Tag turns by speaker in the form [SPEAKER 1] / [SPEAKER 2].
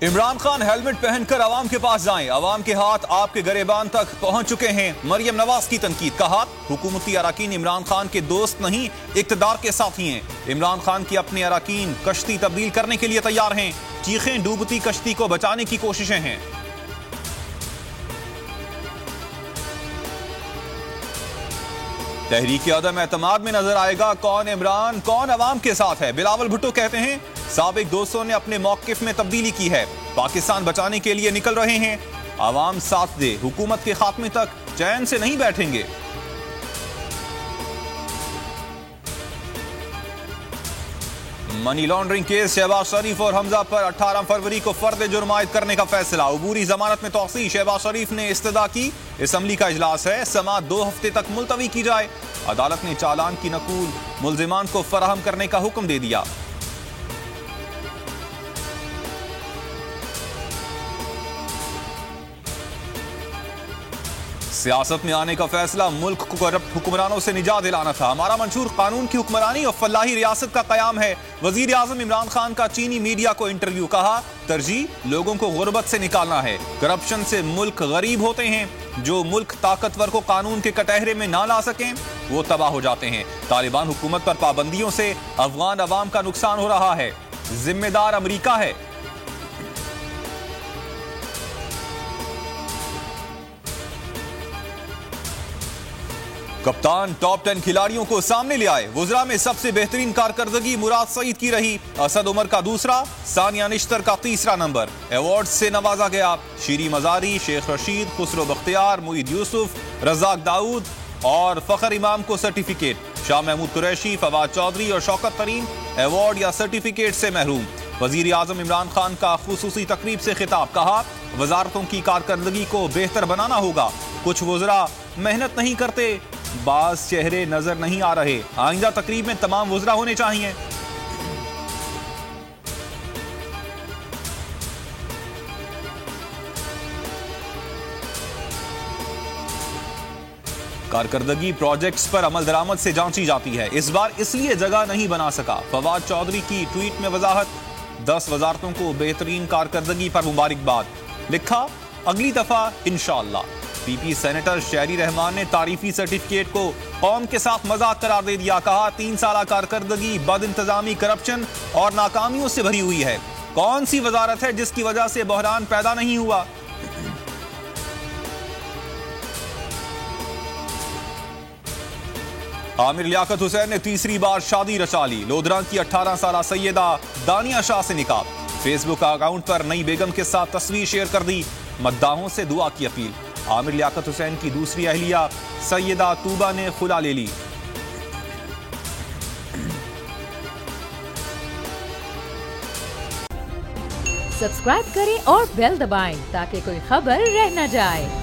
[SPEAKER 1] Imran Khan helmet पहनकर आवाम के पास जाएं, आवाम के हाथ आपके गरेबान तक पहुंच चुके हैं। मरियम नवाज की तनकीद, कहा हुकूमती अराकीन इमरान खान के दोस्त नहीं इक्तदार के साथी हैं। इमरान खान की अपने अराकीन कश्ती तब्दील करने के लिए तैयार हैं। चीखें डूबती कश्ती को बचाने की कोशिशें हैं। तहरीक अदम एतमाद में नजर आएगा कौन इमरान कौन अवाम के साथ है। बिलावल भुट्टो कहते हैं साबिक दोस्तों ने अपने मौकिफ में तब्दीली की है, पाकिस्तान बचाने के लिए निकल रहे हैं। आवाम साथ दे, हुकूमत के खात्मे तक चैन से नहीं बैठेंगे। मनी लॉन्ड्रिंग केस शहबाज शरीफ और हमजा पर 18 फरवरी को फर्द जुर्म आयद करने का फैसला। अबूरी जमानत में तौसी, शहबाज शरीफ ने इस्तदा की। असम्बली का इजलास है, समाअत 2 हफ्ते तक मुलतवी की जाए। अदालत ने चालान की नकूल मुल्जिमान को फराहम करने का हुक्म दे दिया। सियासत में आने का फैसला मुल्क को करप्ट हुक्मरानों से निजात दिलाना था। हमारा मंशूर कानून की हुक्मरानी और फलाही रियासत का कयाम है। वजीर आजम इमरान खान का चीनी मीडिया को इंटरव्यू, कहा तरजीह लोगों को गुर्बत से निकालना है। करप्शन से मुल्क गरीब होते हैं। जो मुल्क ताकतवर को कानून के कटहरे में ना ला सकें वो तबाह हो जाते हैं। तालिबान हुकूमत पर पाबंदियों से अफगान अवाम का नुकसान हो रहा है, जिम्मेदार अमरीका है। कप्तान टॉप 10 खिलाड़ियों को सामने ले आए। वुज़रा में सबसे बेहतरीन कारकर्दगी मुराद सईद की रही। असद उमर का दूसरा, सानिया निश्तर का तीसरा नंबर। अवार्ड से नवाजा गया शीरी मजारी, शेख रशीद, खुसरो बख्तियार, मुईद यूसुफ, रज़ाक दाऊद और फखर इमाम को सर्टिफिकेट। शाह महमूद कुरैशी, फवाद चौधरी और शौकत तरीन अवार्ड या सर्टिफिकेट से महरूम। वजीर आजम इमरान खान का खुसूसी तकरीब से खिताब, कहा वजारतों की कारकर्दगी को बेहतर बनाना होगा। कुछ वुज़रा मेहनत नहीं करते, बाज चेहरे नजर नहीं आ रहे। आइंदा तकरीब में तमाम वुज़रा होने चाहिए। कारकर्दगी प्रोजेक्ट्स पर अमल दरामद से जांची जाती है। इस बार इसलिए जगह नहीं बना सका। फवाद चौधरी की ट्वीट में वजाहत, 10 वजारतों को बेहतरीन कारकर्दगी पर मुबारकबाद। लिखा अगली दफा इंशाअल्लाह। पीपी सेनेटर शहरी रहमान ने तारीफी सर्टिफिकेट को कौम के साथ मजाक करार दे दिया। कहा 3 साल कारकर्दगी बद इंतजामी, करप्शन और नाकामियों से भरी हुई है। कौन सी वजारत है जिसकी वजह से बहरान पैदा नहीं हुआ। आमिर लियाकत हुसैन ने तीसरी बार शादी रचा ली। लोधरा की 18 साल सैयदा दानिया शाह से निकाह। फेसबुक अकाउंट पर नई बेगम के साथ तस्वीर शेयर कर दी। मद्दाहों से दुआ की अपील। आमिर लियाकत हुसैन की दूसरी अहलिया सैयदा तूबा ने खुला ले ली।
[SPEAKER 2] सब्सक्राइब करें और बेल दबाएं ताकि कोई खबर रह न जाए।